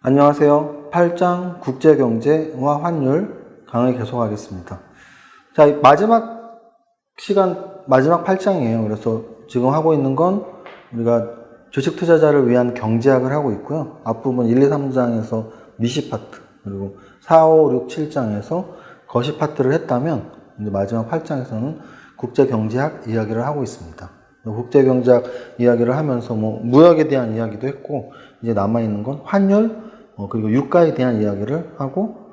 안녕하세요. 8장 국제경제와 환율 강의 계속하겠습니다. 자, 마지막 시간, 마지막 8장이에요. 그래서 지금 하고 있는 건 우리가 주식 투자자를 위한 경제학을 하고 있고요. 앞부분 1, 2, 3장에서 미시 파트, 그리고 4, 5, 6, 7장에서 거시 파트를 했다면, 이제 마지막 8장에서는 국제경제학 이야기를 하고 있습니다. 국제경제학 이야기를 하면서 무역에 대한 이야기도 했고, 이제 남아있는 건 환율, 그리고 유가에 대한 이야기를 하고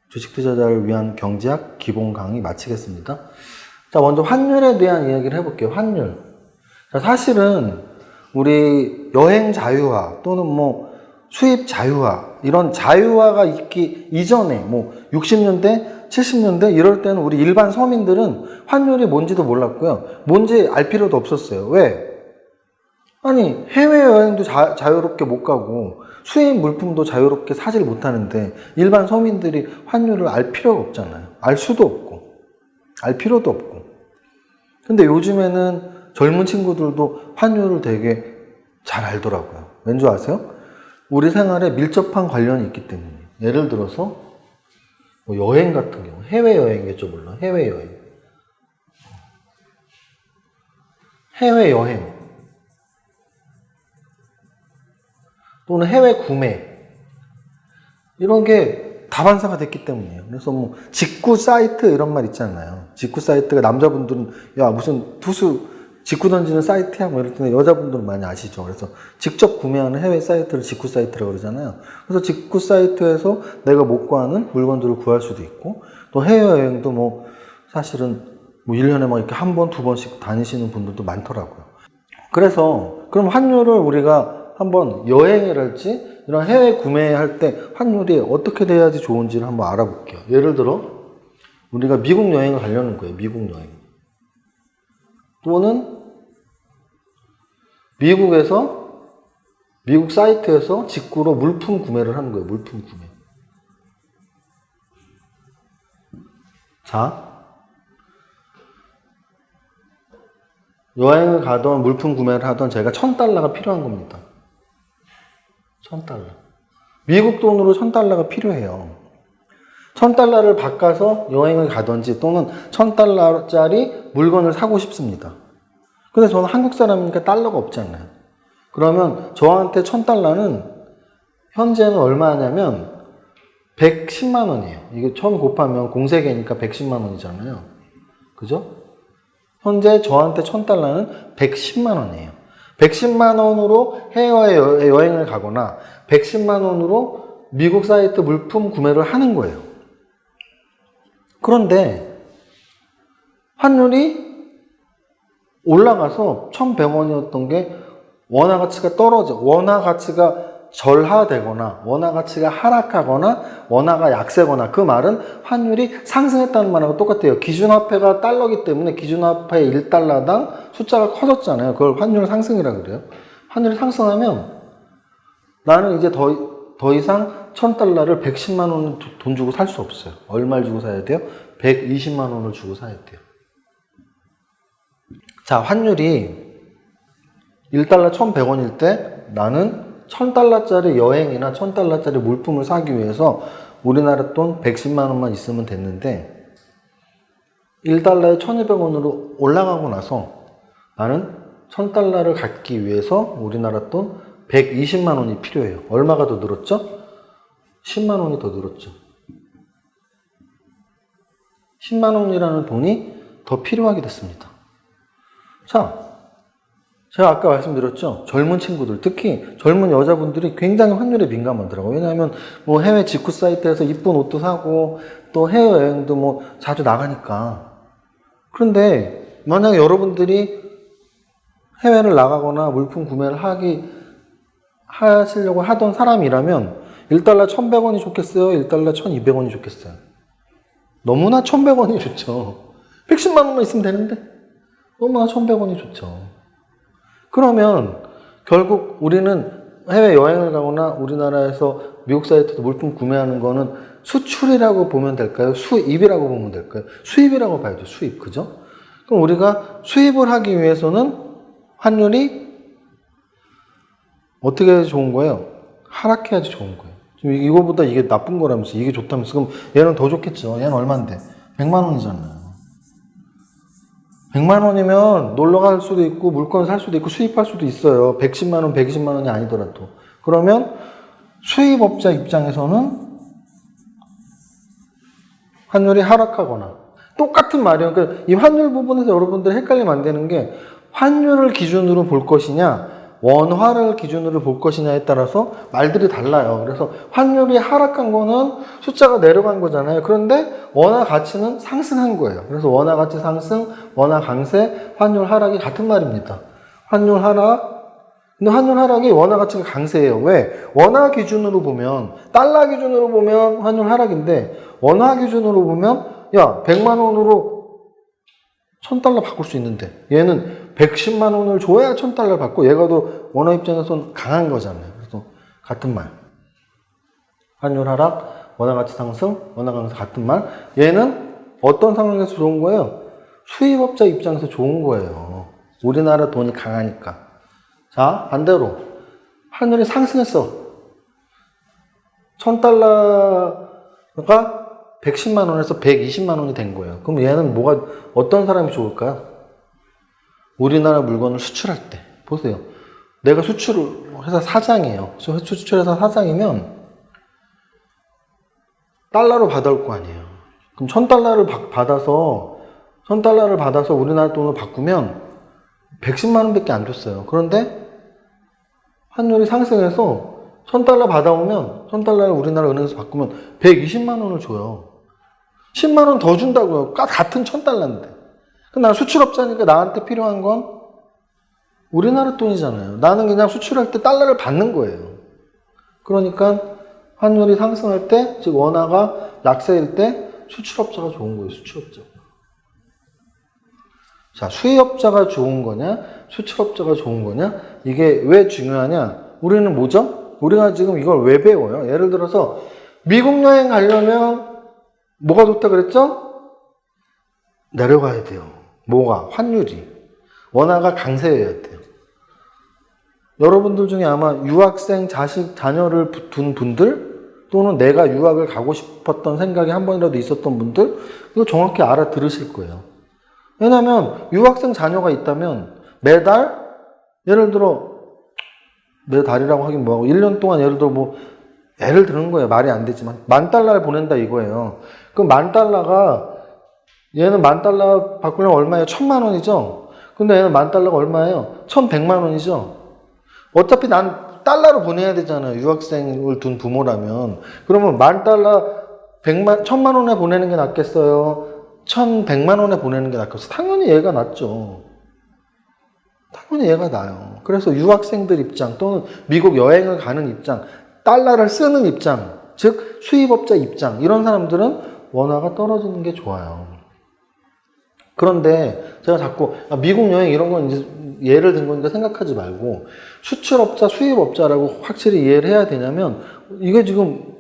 주식 투자자를 위한 경제학 기본 강의 마치겠습니다. 자, 먼저 환율에 대한 이야기를 해볼게요. 환율. 자, 사실은 우리 여행 자유화 또는 수입 자유화, 이런 자유화가 있기 이전에 60년대, 70년대 이럴 때는 우리 일반 서민들은 환율이 뭔지도 몰랐고요. 뭔지 알 필요도 없었어요. 왜? 아니, 해외여행도 자유롭게 못 가고 수입 물품도 자유롭게 사질 못하는데 일반 서민들이 환율을 알 필요가 없잖아요. 알 수도 없고 알 필요도 없고. 근데 요즘에는 젊은 친구들도 환율을 되게 잘 알더라고요. 왠지 아세요? 우리 생활에 밀접한 관련이 있기 때문에. 예를 들어서 여행 같은 경우, 해외여행이겠죠, 물론. 해외여행. 해외여행 또는 해외 구매, 이런 게 다반사가 됐기 때문이에요. 그래서 직구 사이트 이런 말 있잖아요. 직구 사이트가 남자분들은 야 무슨 투수 직구 던지는 사이트야 이럴 텐데 여자분들은 많이 아시죠. 그래서 직접 구매하는 해외 사이트를 직구 사이트라고 그러잖아요. 그래서 직구 사이트에서 내가 못 구하는 물건들을 구할 수도 있고, 또 해외여행도 사실은 1년에 이렇게 한 번, 두 번씩 다니시는 분들도 많더라고요. 그래서 그럼 환율을 우리가 한번 여행을 할지 이런 해외 구매할 때 환율이 어떻게 돼야지 좋은지를 한번 알아볼게요. 예를 들어 우리가 미국 여행을 가려는 거예요. 미국 여행. 또는 미국 사이트에서 직구로 물품 구매를 하는 거예요. 물품 구매. 자, 여행을 가던 물품 구매를 하던 제가 $1,000가 필요한 겁니다. $1,000. 미국 돈으로 $1,000가 필요해요. $1,000를 바꿔서 여행을 가든지 또는 $1,000짜리 물건을 사고 싶습니다. 근데 저는 한국 사람이니까 달러가 없잖아요. 그러면 저한테 $1,000는 현재는 얼마 하냐면 110만 원이에요. 이게 1000 곱하면 공세계니까 110만 원이잖아요. 그죠? 현재 저한테 $1,000는 110만 원이에요. 110만 원으로 해외 여행을 가거나 110만 원으로 미국 사이트 물품 구매를 하는 거예요. 그런데 환율이 올라가서 1,100원이었던 게 원화 가치가 원화 가치가 절하되거나 원화 가치가 하락하거나 원화가 약세거나, 그 말은 환율이 상승했다는 말하고 똑같아요. 기준화폐가 달러기 때문에 기준화폐 1달러당 숫자가 커졌잖아요. 그걸 환율 상승이라고 그래요. 환율이 상승하면 나는 이제 더 이상 $1,000를 110만 원 돈 주고 살 수 없어요. 얼마를 주고 사야 돼요? 120만 원을 주고 사야 돼요. 자, 환율이 1달러 1,100원일 때 나는 $1,000짜리 여행이나 $1,000짜리 물품을 사기 위해서 우리나라 돈 110만 원만 있으면 됐는데 1달러에 1,200원으로 올라가고 나서 나는 $1,000를 갖기 위해서 우리나라 돈 120만 원이 필요해요. 얼마가 더 늘었죠? 10만 원이 더 늘었죠. 10만 원이라는 돈이 더 필요하게 됐습니다. 자, 제가 아까 말씀드렸죠. 젊은 친구들, 특히 젊은 여자분들이 굉장히 환율에 민감하더라고요. 왜냐하면 해외 직구 사이트에서 이쁜 옷도 사고 또 해외여행도 자주 나가니까. 그런데 만약에 여러분들이 해외를 나가거나 물품 구매를 하시려고 하던 사람이라면 1달러 1,100원이 좋겠어요? 1달러 1,200원이 좋겠어요? 너무나 1,100원이 좋죠. 110만 원만 있으면 되는데 너무나 1,100원이 좋죠. 그러면 결국 우리는 해외여행을 가거나 우리나라에서 미국 사이트에서 물품 구매하는 거는 수출이라고 보면 될까요? 수입이라고 보면 될까요? 수입이라고 봐야죠. 수입. 그죠? 그럼 우리가 수입을 하기 위해서는 환율이 어떻게 해야지 좋은 거예요? 하락해야지 좋은 거예요. 이거보다 이게 나쁜 거라면서, 이게 좋다면서. 그럼 얘는 더 좋겠죠. 얘는 얼만데? 100만 원이잖아요. 100만 원이면 놀러 갈 수도 있고, 물건 살 수도 있고, 수입할 수도 있어요. 110만 원, 120만 원이 아니더라도. 그러면 수입업자 입장에서는 환율이 하락하거나, 똑같은 말이에요. 그러니까 이 환율 부분에서 여러분들이 헷갈리면 안 되는 게, 환율을 기준으로 볼 것이냐, 원화를 기준으로 볼 것이냐에 따라서 말들이 달라요. 그래서 환율이 하락한 거는 숫자가 내려간 거잖아요. 그런데 원화 가치는 상승한 거예요. 그래서 원화 가치 상승, 원화 강세, 환율 하락이 같은 말입니다. 환율 하락. 근데 환율 하락이 원화 가치가 강세예요. 왜? 원화 기준으로 보면, 달러 기준으로 보면 환율 하락인데, 원화 기준으로 보면, 야, 100만 원으로 1000달러 바꿀 수 있는데, 얘는 110만 원을 줘야 1000달러 받고, 얘가 더 원화 입장에서는 강한 거잖아요. 그래서 같은 말. 환율 하락, 원화 가치 상승, 원화 강세 같은 말. 얘는 어떤 상황에서 좋은 거예요? 수입업자 입장에서 좋은 거예요. 우리나라 돈이 강하니까. 자, 반대로 환율이 상승했어. 1000달러가 110만 원에서 120만 원이 된 거예요. 그럼 얘는 어떤 사람이 좋을까요? 우리나라 물건을 수출할 때. 보세요. 내가 회사 사장이에요. 수출회사 사장이면 달러로 받아올 거 아니에요. 그럼 1000달러를 받아서 우리나라 돈으로 바꾸면 110만 원밖에 안 줬어요. 그런데 환율이 상승해서 1000달러 받아오면, 1000달러를 우리나라 은행에서 바꾸면 120만 원을 줘요. 10만 원 더 준다고요. 같은 1000달러인데. 그럼 나는 수출업자니까 나한테 필요한 건 우리나라 돈이잖아요. 나는 그냥 수출할 때 달러를 받는 거예요. 그러니까 환율이 상승할 때, 즉 원화가 약세일 때 수출업자가 좋은 거예요. 수출업자가. 자, 수입업자가 좋은 거냐, 수출업자가 좋은 거냐, 이게 왜 중요하냐? 우리는 뭐죠? 우리가 지금 이걸 왜 배워요? 예를 들어서 미국 여행 가려면 뭐가 좋다 그랬죠? 내려가야 돼요. 뭐가? 환율이. 원화가 강세여야 돼요. 여러분들 중에 아마 유학생 자녀를 둔 분들, 또는 내가 유학을 가고 싶었던 생각이 한 번이라도 있었던 분들, 이거 정확히 알아들으실 거예요. 왜냐면 유학생 자녀가 있다면 매달, 예를 들어 매달이라고 하긴 뭐하고 1년 동안 예를 들어 예를 드는 거예요. 말이 안 되지만 $10,000를 보낸다 이거예요. 그럼 $10,000가, 얘는 $10,000 바꾸려면 얼마예요? 1,000만 원이죠. 근데 얘는 $10,000가 얼마예요? 1,100만 원이죠. 어차피 난 달러로 보내야 되잖아요. 유학생을 둔 부모라면. 그러면 $10,000 1,000만 원에 보내는 게 낫겠어요? 1,100만 원에 보내는 게 낫겠어요? 당연히 얘가 낫죠. 당연히 얘가 나요. 그래서 유학생들 입장, 또는 미국 여행을 가는 입장, 달러를 쓰는 입장, 즉 수입업자 입장, 이런 사람들은 원화가 떨어지는 게 좋아요. 그런데 제가 자꾸 미국 여행 이런 건 이제 예를 든 거니까 생각하지 말고, 수출업자, 수입업자라고 확실히 이해를 해야 되냐면, 이게 지금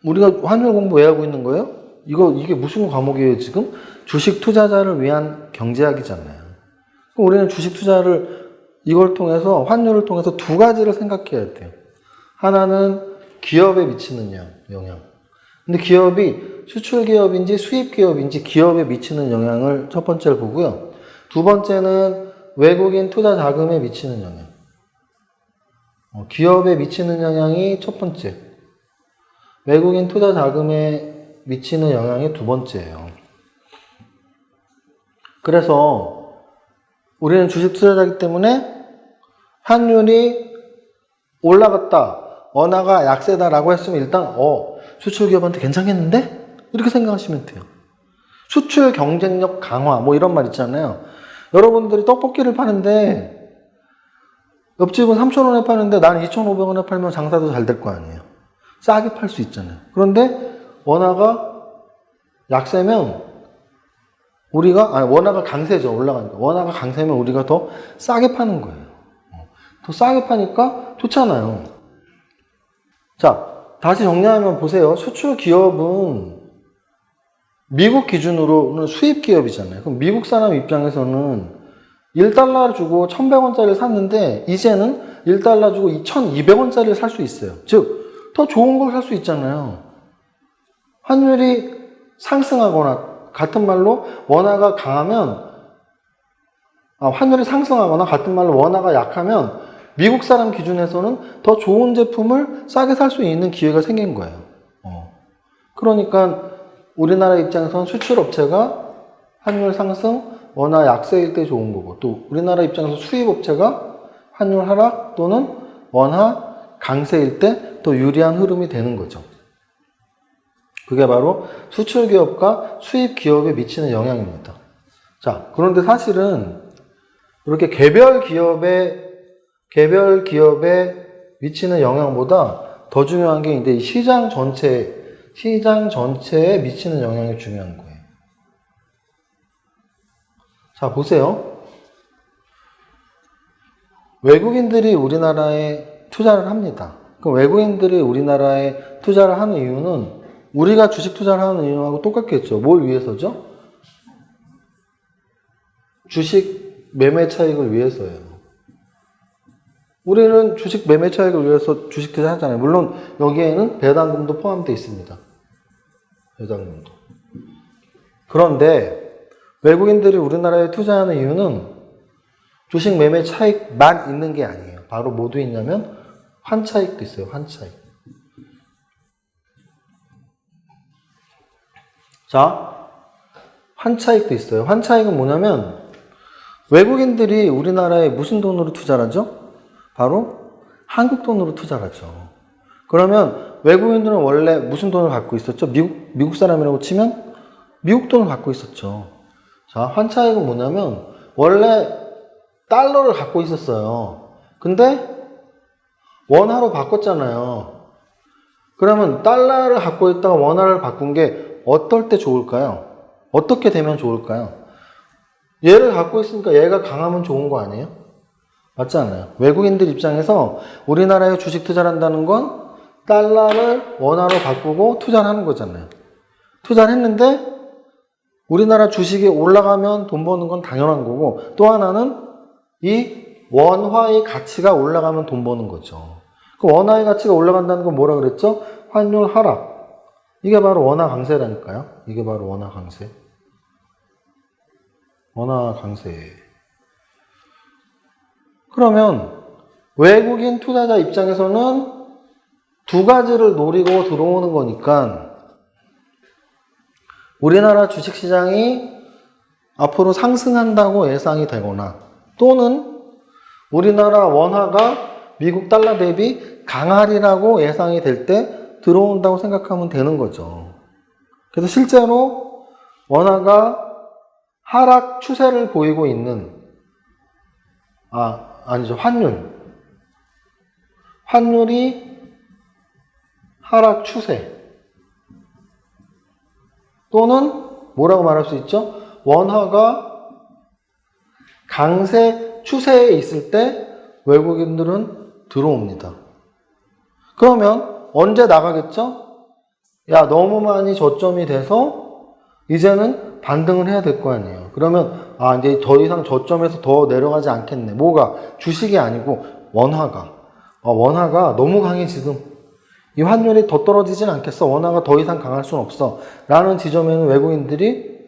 우리가 환율 공부 왜 하고 있는 거예요? 이게 무슨 과목이에요, 지금? 주식 투자자를 위한 경제학이잖아요. 그럼 우리는 주식 투자를 이걸 통해서, 환율을 통해서 두 가지를 생각해야 돼요. 하나는 기업에 미치는 영향. 근데 기업이 수출 기업인지 수입 기업인지 기업에 미치는 영향을 첫 번째로 보고요. 두 번째는 외국인 투자 자금에 미치는 영향. 기업에 미치는 영향이 첫 번째. 외국인 투자 자금에 미치는 영향이 두 번째예요. 그래서 우리는 주식 투자자이기 때문에 환율이 올라갔다, 원화가 약세다라고 했으면 일단 수출 기업한테 괜찮겠는데? 이렇게 생각하시면 돼요. 수출 경쟁력 강화 이런 말 있잖아요. 여러분들이 떡볶이를 파는데 옆집은 3,000원에 파는데 나는 2,500원에 팔면 장사도 잘 될 거 아니에요. 싸게 팔 수 있잖아요. 그런데 원화가 약세면 원화가 강세죠. 올라가니까. 원화가 강세면 우리가 더 싸게 파는 거예요. 더 싸게 파니까 좋잖아요. 자, 다시 정리하면 보세요. 수출 기업은 미국 기준으로는 수입 기업이잖아요. 그럼 미국 사람 입장에서는 1달러 주고 1,100원짜리를 샀는데 이제는 1달러 주고 2,200원짜리를 살 수 있어요. 즉 더 좋은 걸 살 수 있잖아요. 환율이 상승하거나, 같은 말로 원화가 강하면, 환율이 상승하거나 같은 말로 원화가 약하면 미국 사람 기준에서는 더 좋은 제품을 싸게 살 수 있는 기회가 생긴 거예요. 그러니까 우리나라 입장에서는 수출업체가 환율 상승, 원화 약세일 때 좋은 거고, 또 우리나라 입장에서 수입업체가 환율 하락 또는 원화 강세일 때 더 유리한 흐름이 되는 거죠. 그게 바로 수출기업과 수입기업에 미치는 영향입니다. 자, 그런데 사실은 이렇게 개별 기업에 미치는 영향보다 더 중요한 게 이제 시장 전체에 미치는 영향이 중요한 거예요. 자, 보세요. 외국인들이 우리나라에 투자를 합니다. 그 외국인들이 우리나라에 투자를 하는 이유는 우리가 주식 투자를 하는 이유하고 똑같겠죠. 뭘 위해서죠? 주식 매매 차익을 위해서예요. 우리는 주식 매매 차익을 위해서 주식 투자 하잖아요. 물론 여기에는 배당금도 포함되어 있습니다. 배당금도. 그런데 외국인들이 우리나라에 투자하는 이유는 주식 매매 차익만 있는 게 아니에요. 바로 뭐도 있냐면 환차익도 있어요. 환차익. 자, 환차익도 있어요. 환차익은 뭐냐면 외국인들이 우리나라에 무슨 돈으로 투자를 하죠? 바로 한국 돈으로 투자를 하죠. 그러면 외국인들은 원래 무슨 돈을 갖고 있었죠? 미국 사람이라고 치면 미국 돈을 갖고 있었죠. 자, 환차익은 뭐냐면 원래 달러를 갖고 있었어요. 근데 원화로 바꿨잖아요. 그러면 달러를 갖고 있다가 원화를 바꾼 게 어떨 때 좋을까요? 어떻게 되면 좋을까요? 얘를 갖고 있으니까 얘가 강하면 좋은 거 아니에요? 맞지 않아요? 외국인들 입장에서 우리나라에 주식 투자를 한다는 건 달러를 원화로 바꾸고 투자를 하는 거잖아요. 투자를 했는데 우리나라 주식이 올라가면 돈 버는 건 당연한 거고, 또 하나는 이 원화의 가치가 올라가면 돈 버는 거죠. 그 원화의 가치가 올라간다는 건 뭐라 그랬죠? 환율 하락. 이게 바로 원화 강세라니까요. 이게 바로 원화 강세. 원화 강세. 그러면 외국인 투자자 입장에서는 두 가지를 노리고 들어오는 거니까 우리나라 주식시장이 앞으로 상승한다고 예상이 되거나 또는 우리나라 원화가 미국 달러 대비 강하리라고 예상이 될 때 들어온다고 생각하면 되는 거죠. 그래서 실제로 원화가 하락 추세를 보이고 있는, 아니죠. 환율이 하락 추세. 또는 뭐라고 말할 수 있죠? 원화가 강세 추세에 있을 때 외국인들은 들어옵니다. 그러면 언제 나가겠죠? 야, 너무 많이 저점이 돼서 이제는 반등을 해야 될 거 아니에요. 그러면 이제 더 이상 저점에서 더 내려가지 않겠네. 뭐가? 주식이 아니고 원화가. 원화가 너무 강해 지금. 이 환율이 더 떨어지진 않겠어. 원화가 더 이상 강할 수는 없어. 라는 지점에는 외국인들이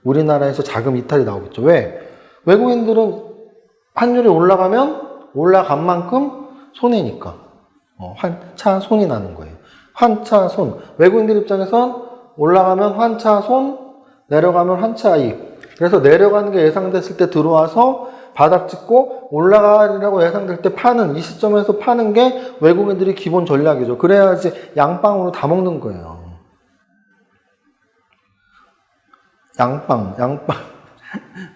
우리나라에서 자금 이탈이 나오겠죠. 왜? 외국인들은 환율이 올라가면 올라간 만큼 손해니까. 환차손이 나는 거예요. 환차손. 외국인들 입장에선 올라가면 환차손, 내려가면 환차이익. 그래서 내려가는 게 예상됐을 때 들어와서 바닥 찍고 올라가리라고 예상될 때 파는, 이 시점에서 파는 게 외국인들이 기본 전략이죠. 그래야지 양빵으로 다 먹는 거예요. 양빵.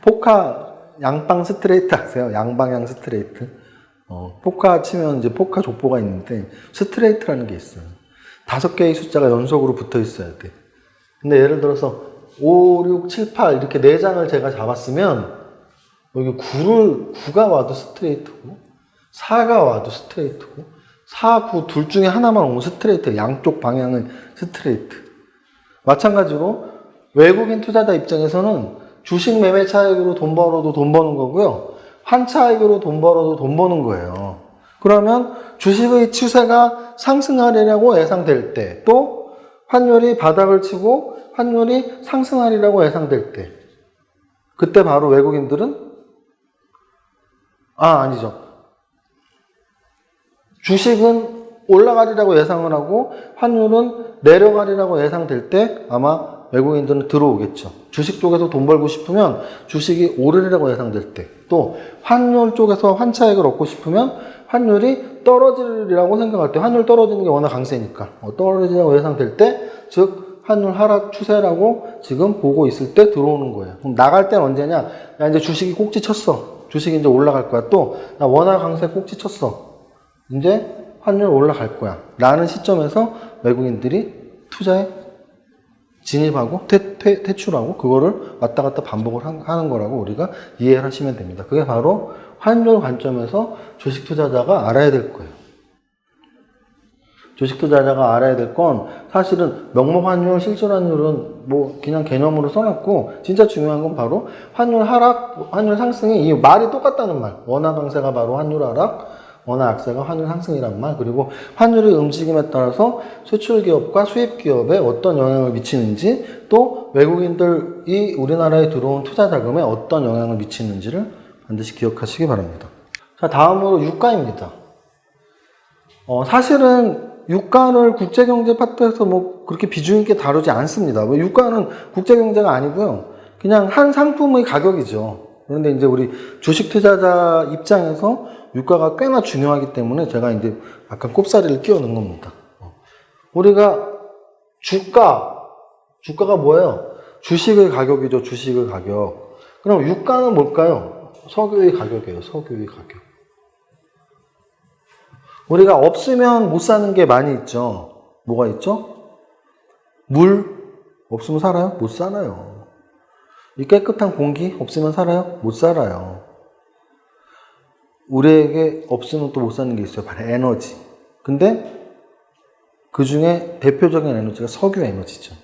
포카, 양빵 스트레이트 아세요? 양방향 스트레이트. 포카 치면 이제 포카 족보가 있는데 스트레이트라는 게 있어요. 5개의 숫자가 연속으로 붙어 있어야 돼. 근데 예를 들어서 5, 6, 7, 8 이렇게 4장을 제가 잡았으면 여기 9가 와도 스트레이트고 4가 와도 스트레이트고 4, 9 둘 중에 하나만 오면 스트레이트. 양쪽 방향은 스트레이트. 마찬가지로 외국인 투자자 입장에서는 주식 매매 차익으로 돈 벌어도 돈 버는 거고요. 환차익으로 돈 벌어도 돈 버는 거예요. 그러면 주식의 추세가 상승하리라고 예상될 때, 또 환율이 바닥을 치고 환율이 상승하리라고 예상될 때, 그때 바로 외국인들은 아니죠. 주식은 올라가리라고 예상을 하고 환율은 내려가리라고 예상될 때 아마 외국인들은 들어오겠죠. 주식 쪽에서 돈 벌고 싶으면 주식이 오르리라고 예상될 때, 또 환율 쪽에서 환차익을 얻고 싶으면 환율이 떨어지리라고 생각할 때, 환율 떨어지는 게 워낙 강세니까 떨어지라고 예상될 때, 즉 환율 하락 추세라고 지금 보고 있을 때 들어오는 거예요. 그럼 나갈 때는 언제냐? 야, 이제 주식이 꼭지 쳤어. 주식이 이제 올라갈 거야. 또 나 워낙 강세 꼭지 쳤어. 이제 환율 올라갈 거야. 라는 시점에서 외국인들이 투자에 진입하고 퇴출하고 그거를 왔다 갔다 반복을 하는 거라고 우리가 이해를 하시면 됩니다. 그게 바로 환율 관점에서 주식 투자자가 알아야 될 거예요. 주식 투자자가 알아야 될 건 사실은 명목 환율, 실질 환율은 뭐 그냥 개념으로 써놨고, 진짜 중요한 건 바로 환율 하락, 환율 상승이 이 말이 똑같다는 말. 원화 강세가 바로 환율 하락, 원화 약세가 환율 상승이란 말, 그리고 환율의 움직임에 따라서 수출 기업과 수입 기업에 어떤 영향을 미치는지, 또 외국인들이 우리나라에 들어온 투자 자금에 어떤 영향을 미치는지를 반드시 기억하시기 바랍니다. 자, 다음으로 유가입니다. 사실은 유가를 국제경제 파트에서 뭐 그렇게 비중 있게 다루지 않습니다. 유가는 국제경제가 아니고요. 그냥 한 상품의 가격이죠. 그런데 이제 우리 주식 투자자 입장에서 유가가 꽤나 중요하기 때문에 제가 이제 약간 꼽사리를 끼워 넣은 겁니다. 우리가 주가가 뭐예요? 주식의 가격이죠. 주식의 가격. 그럼 유가는 뭘까요? 석유의 가격이에요. 석유의 가격. 우리가 없으면 못 사는 게 많이 있죠. 뭐가 있죠? 물 없으면 살아요? 못 살아요. 이 깨끗한 공기 없으면 살아요? 못 살아요. 우리에게 없으면 또 못 사는 게 있어요. 바로 에너지. 근데 그 중에 대표적인 에너지가 석유 에너지죠.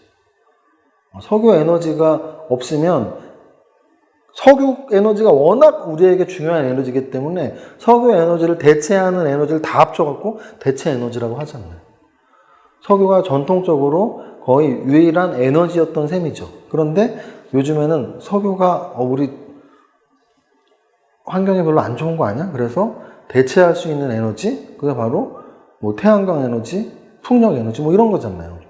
석유 에너지가 없으면, 석유 에너지가 워낙 우리에게 중요한 에너지이기 때문에 석유 에너지를 대체하는 에너지를 다 합쳐갖고 대체 에너지라고 하잖아요. 석유가 전통적으로 거의 유일한 에너지였던 셈이죠. 그런데 요즘에는 석유가 우리 환경에 별로 안 좋은 거 아니야? 그래서 대체할 수 있는 에너지, 그게 바로 뭐 태양광 에너지, 풍력 에너지 뭐 이런 거잖아요.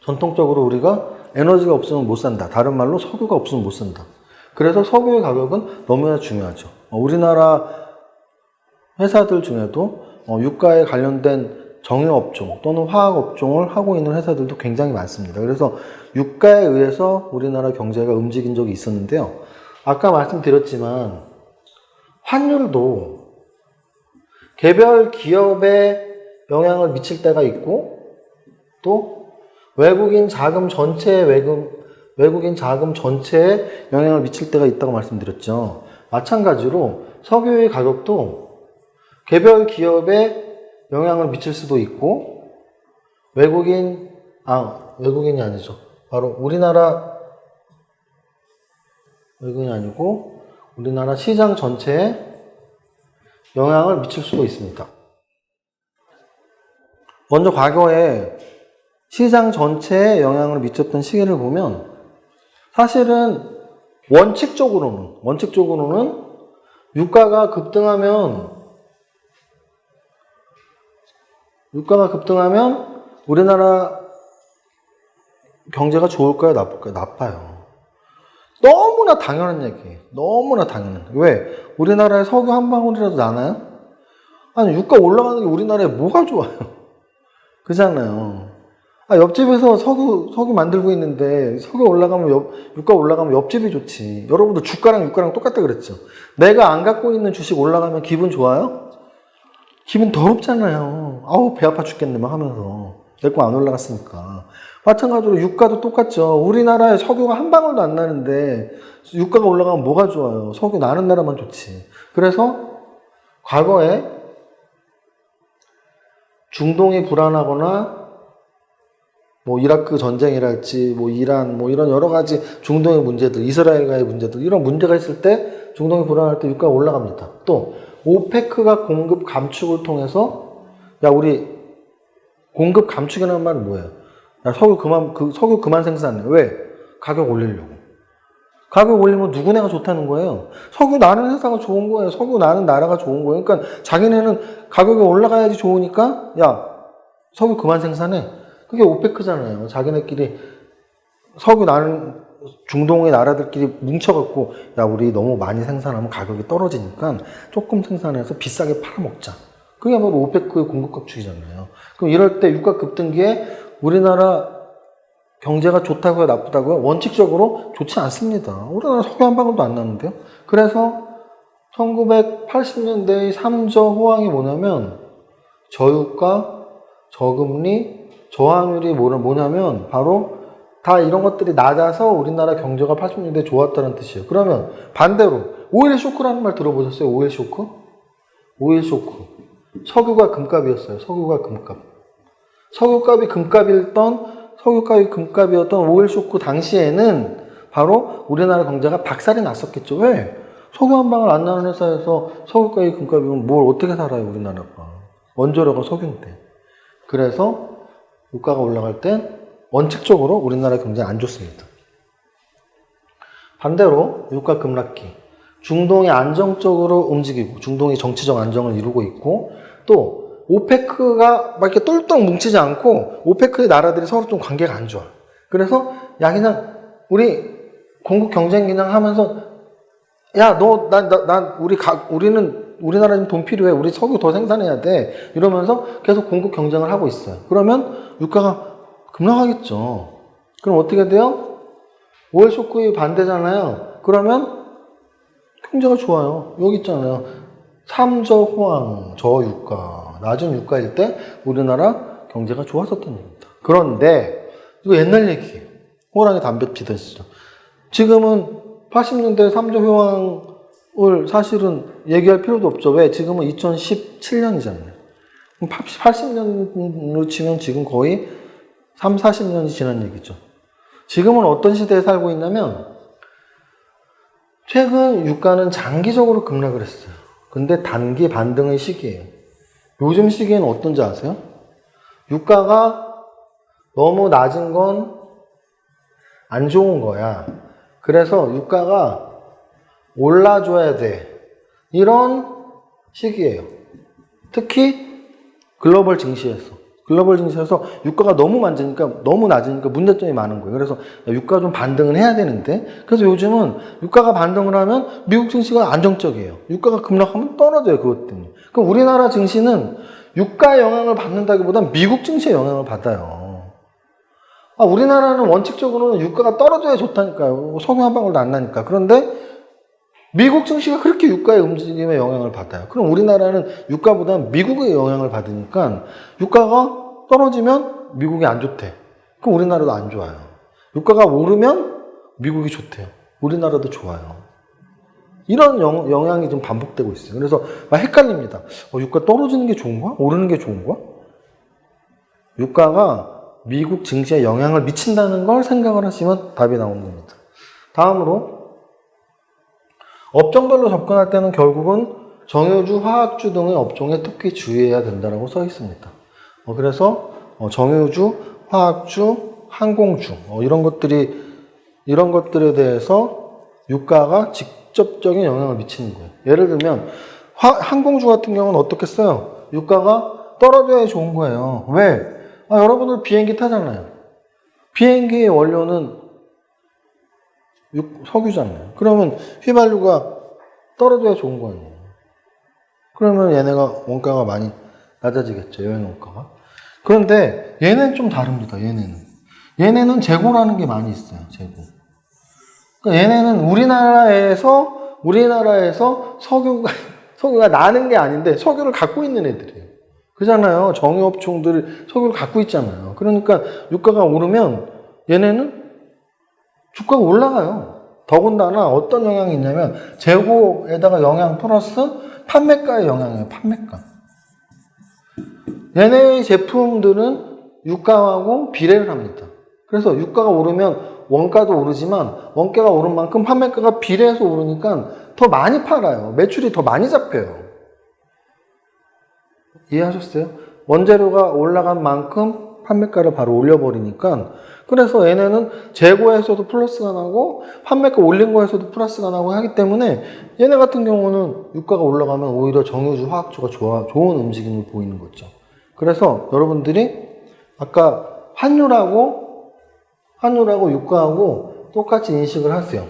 전통적으로 우리가 에너지가 없으면 못 산다. 다른 말로 석유가 없으면 못 산다. 그래서 석유의 가격은 너무나 중요하죠. 우리나라 회사들 중에도 유가에 관련된 정유업종 또는 화학업종을 하고 있는 회사들도 굉장히 많습니다. 그래서 유가에 의해서 우리나라 경제가 움직인 적이 있었는데요. 아까 말씀드렸지만 환율도 개별 기업에 영향을 미칠 때가 있고, 또 외국인 자금 전체에 영향을 미칠 때가 있다고 말씀드렸죠. 마찬가지로 석유의 가격도 개별 기업에 영향을 미칠 수도 있고, 외국인이 아니죠. 바로 외국인이 아니고 우리나라 시장 전체에 영향을 미칠 수도 있습니다. 먼저 과거에 시장 전체에 영향을 미쳤던 시기를 보면 사실은 원칙적으로는 유가가 급등하면 우리나라 경제가 좋을까요? 나쁠까요? 나빠요. 너무나 당연한 얘기예요. 너무나 당연한. 왜? 우리나라에 석유 한 방울이라도 나나요? 아니, 유가 올라가는 게 우리나라에 뭐가 좋아요? 그잖아요. 옆집에서 석유 만들고 있는데 유가 올라가면 옆집이 좋지. 여러분도 주가랑 유가랑 똑같다 그랬죠. 내가 안 갖고 있는 주식 올라가면 기분 좋아요? 기분 더럽잖아요. 아우, 배 아파 죽겠네 막 하면서. 내 거 안 올라갔으니까. 마찬가지로 유가도 똑같죠. 우리나라에 석유가 한 방울도 안 나는데 유가가 올라가면 뭐가 좋아요? 석유 나는 나라만 좋지. 그래서 과거에 중동이 불안하거나 뭐 이라크 전쟁이랄지 뭐 이란 뭐 이런 여러 가지 중동의 문제들, 이스라엘과의 문제들, 이런 문제가 있을 때 중동이 불안할 때 유가가 올라갑니다. 또 오페크가 공급 감축을 통해서 야 우리 공급 감축이라는 말은 뭐예요? 야 석유 그만 생산해. 왜? 가격 올리려고. 가격 올리면 누구네가 좋다는 거예요. 석유 나는 회사가 좋은 거예요. 석유 나는 나라가 좋은 거예요. 그러니까 자기네는 가격이 올라가야지 좋으니까 야 석유 그만 생산해. 그게 오페크잖아요. 자기네끼리 석유 나는 중동의 나라들끼리 뭉쳐갖고 야 우리 너무 많이 생산하면 가격이 떨어지니까 조금 생산해서 비싸게 팔아먹자. 그게 바로 오페크의 공급 각축이잖아요. 그럼 이럴 때 유가 급등기에 우리나라 경제가 좋다고요, 나쁘다고요? 원칙적으로 좋지 않습니다. 우리나라 석유 한 방울도 안 나는데요. 그래서 1980년대의 3저 호황이 뭐냐면 저유가, 저금리, 저항률이 뭐냐면 바로 다 이런 것들이 낮아서 우리나라 경제가 80년대에 좋았다는 뜻이에요. 그러면 반대로 오일 쇼크라는 말 들어보셨어요? 오일 쇼크? 오일 쇼크. 석유가 금값이었어요. 석유가 금값. 석유값이 금값이었던 오일 쇼크 당시에는 바로 우리나라 경제가 박살이 났었겠죠. 왜? 석유 한 방울 안 나는 회사에서 석유값이 금값이면 뭘 어떻게 살아요, 우리나라가. 원조료가 석유인데. 그래서 유가가 올라갈 땐 원칙적으로 우리나라 경제 안 좋습니다. 반대로 유가 급락기. 중동이 안정적으로 움직이고 중동이 정치적 안정을 이루고 있고 또 오페크가 막 이렇게 똘똘 뭉치지 않고 오페크의 나라들이 서로 좀 관계가 안 좋아. 그래서 야 그냥 우리 공급 경쟁 그냥 하면서 야 너 우리나라 지금 돈 필요해. 우리 석유 더 생산해야 돼. 이러면서 계속 공급 경쟁을 하고 있어요. 그러면 유가가 급락하겠죠. 그럼 어떻게 돼요? 오일 쇼크의 반대잖아요. 그러면 경제가 좋아요. 여기 있잖아요. 3저 호황, 저유가, 낮은 유가일 때 우리나라 경제가 좋았었던 얘기입니다. 그런데 이거 옛날 얘기예요. 호랑이 담배 피던 시절. 지금은 80년대 3저 호황을 사실은 얘기할 필요도 없죠. 왜? 지금은 2017년이잖아요. 80년으로 치면 지금 거의 3, 40년이 지난 얘기죠. 지금은 어떤 시대에 살고 있냐면 최근 유가는 장기적으로 급락을 했어요. 근데 단기 반등의 시기예요. 요즘 시기에는 어떤지 아세요? 유가가 너무 낮은 건 안 좋은 거야. 그래서 유가가 올라줘야 돼. 이런 시기예요. 특히 글로벌 증시에서 유가가 너무 낮으니까 문제점이 많은 거예요. 그래서 유가 좀 반등을 해야 되는데 그래서 요즘은 유가가 반등을 하면 미국 증시가 안정적이에요. 유가가 급락하면 떨어져요. 그것 때문에. 그럼 우리나라 증시는 유가의 영향을 받는다기보단 미국 증시의 영향을 받아요. 우리나라는 원칙적으로는 유가가 떨어져야 좋다니까요. 석유 한 방울도 안 나니까. 그런데 미국 증시가 그렇게 유가의 움직임에 영향을 받아요. 그럼 우리나라는 유가보다는 미국의 영향을 받으니까 유가가 떨어지면 미국이 안 좋대. 그럼 우리나라도 안 좋아요. 유가가 오르면 미국이 좋대요. 우리나라도 좋아요. 이런 영향이 좀 반복되고 있어요. 그래서 막 헷갈립니다. 유가 떨어지는 게 좋은가? 오르는 게 좋은가? 유가가 미국 증시에 영향을 미친다는 걸 생각을 하시면 답이 나오는 겁니다. 다음으로 업종별로 접근할 때는 결국은 정유주, 화학주 등의 업종에 특히 주의해야 된다고 써 있습니다. 그래서 정유주, 화학주, 항공주 이런 것들에 대해서 유가가 직접적인 영향을 미치는 거예요. 예를 들면 항공주 같은 경우는 어떻겠어요? 유가가 떨어져야 좋은 거예요. 왜? 여러분들 비행기 타잖아요. 비행기의 원료는 석유잖아요. 그러면 휘발유가 떨어져야 좋은 거 아니에요. 그러면 얘네가 원가가 많이 낮아지겠죠. 여행 원가가. 그런데 얘네는 좀 다릅니다. 얘네는 재고라는 게 많이 있어요. 재고. 그러니까 얘네는 우리나라에서 석유가 나는 게 아닌데 석유를 갖고 있는 애들이에요. 그잖아요. 정유업종들 석유를 갖고 있잖아요. 그러니까 유가가 오르면 얘네는 주가가 올라가요. 더군다나 어떤 영향이 있냐면 재고에다가 영향 플러스 판매가의 영향이에요. 판매가. 얘네의 제품들은 유가하고 비례를 합니다. 그래서 유가가 오르면 원가도 오르지만 원가가 오른 만큼 판매가가 비례해서 오르니까 더 많이 팔아요. 매출이 더 많이 잡혀요. 이해하셨어요? 원재료가 올라간 만큼 판매가를 바로 올려버리니까, 그래서 얘네는 재고에서도 플러스가 나고 판매가 올린 거에서도 플러스가 나고 하기 때문에 얘네 같은 경우는 유가가 올라가면 오히려 정유주, 화학주가 좋은 움직임을 보이는 거죠. 그래서 여러분들이 아까 환율하고 유가하고 똑같이 인식을 하세요.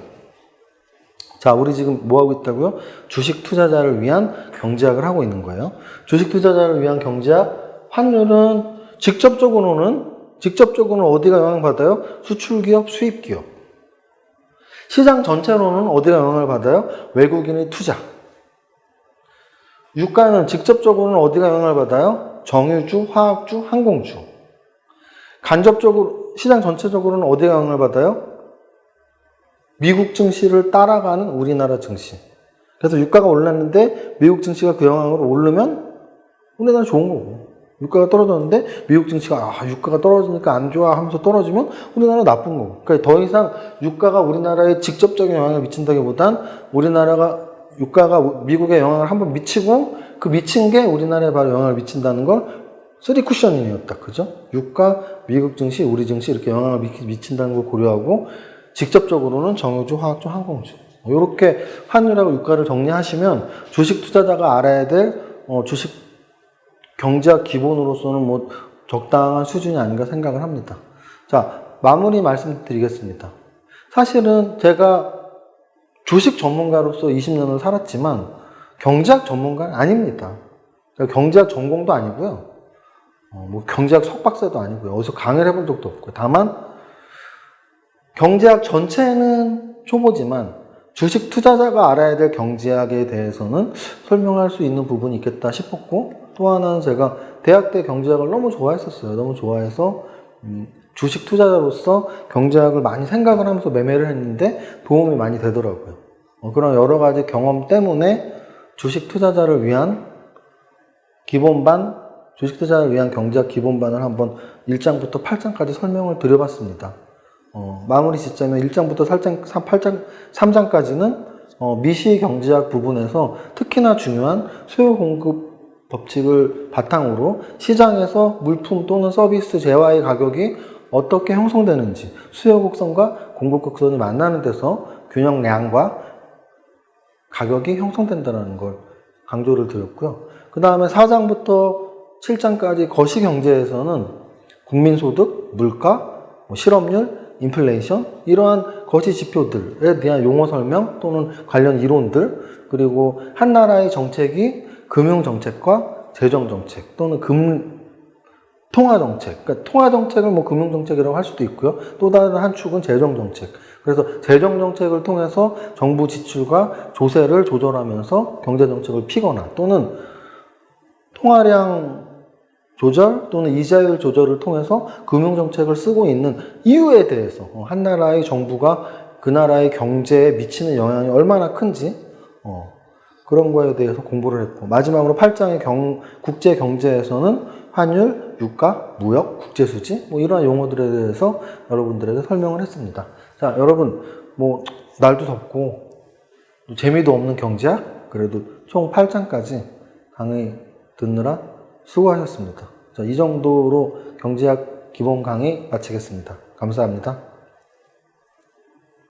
자, 우리 지금 뭐 하고 있다고요? 주식 투자자를 위한 경제학을 하고 있는 거예요. 주식 투자자를 위한 경제학, 환율은 직접적으로는 어디가 영향받아요? 수출기업, 수입기업. 시장 전체로는 어디가 영향을 받아요? 외국인의 투자. 유가는 직접적으로는 어디가 영향을 받아요? 정유주, 화학주, 항공주. 간접적으로, 시장 전체적으로는 어디가 영향을 받아요? 미국 증시를 따라가는 우리나라 증시. 그래서 유가가 올랐는데 미국 증시가 그 영향으로 오르면 우리나라 좋은 거고, 유가가 떨어졌는데 미국 증시가 유가가 떨어지니까 안 좋아 하면서 떨어지면 우리나라 나쁜 거고. 그러니까 더 이상 유가가 우리나라에 직접적인 영향을 미친다기보단 유가가 미국에 영향을 한번 미치고 그 미친 게 우리나라에 바로 영향을 미친다는 걸 3쿠셔닝이었다. 그죠? 유가, 미국 증시, 우리 증시 이렇게 영향을 미친다는 걸 고려하고 직접적으로는 정유주, 화학주, 항공주. 이렇게 환율하고 유가를 정리하시면 주식 투자자가 알아야 될 주식 경제학 기본으로서는 뭐 적당한 수준이 아닌가 생각을 합니다. 자, 마무리 말씀드리겠습니다. 사실은 제가 주식 전문가로서 20년을 살았지만 경제학 전문가는 아닙니다. 경제학 전공도 아니고요. 뭐 경제학 석박사도 아니고요. 어디서 강의를 해본 적도 없고요. 다만 경제학 전체는 초보지만 주식 투자자가 알아야 될 경제학에 대해서는 설명할 수 있는 부분이 있겠다 싶었고, 또 하나는 제가 대학 때 경제학을 너무 좋아했었어요. 너무 좋아해서 주식 투자자로서 경제학을 많이 생각을 하면서 매매를 했는데 도움이 많이 되더라고요. 그런 여러 가지 경험 때문에 주식 투자자를 위한 주식 투자를 위한 경제학 기본반을 한번 1장부터 8장까지 설명을 드려봤습니다. 마무리 시점에 1장부터 3장까지는 미시 경제학 부분에서 특히나 중요한 수요 공급 법칙을 바탕으로 시장에서 물품 또는 서비스 재화의 가격이 어떻게 형성되는지, 수요 곡선과 공급 곡선이 만나는 데서 균형량과 가격이 형성된다는 걸 강조를 드렸고요. 그 다음에 4장부터 7장까지 거시경제에서는 국민소득, 물가, 실업률, 인플레이션, 이러한 거시지표들에 대한 용어 설명 또는 관련 이론들, 그리고 한 나라의 정책이 금융정책과 재정정책 또는 통화정책, 그러니까 통화정책을 뭐 금융정책이라고 할 수도 있고요. 또 다른 한 축은 재정정책. 그래서 재정정책을 통해서 정부 지출과 조세를 조절하면서 경제정책을 피거나 또는 통화량 조절 또는 이자율 조절을 통해서 금융정책을 쓰고 있는 이유에 대해서 한 나라의 정부가 그 나라의 경제에 미치는 영향이 얼마나 큰지 그런 거에 대해서 공부를 했고, 마지막으로 8장의 국제경제에서는 환율, 유가, 무역, 국제수지 뭐 이러한 용어들에 대해서 여러분들에게 설명을 했습니다. 자, 여러분 뭐 날도 덥고 재미도 없는 경제학, 그래도 총 8장까지 강의 듣느라 수고하셨습니다. 자, 이 정도로 경제학 기본 강의 마치겠습니다. 감사합니다.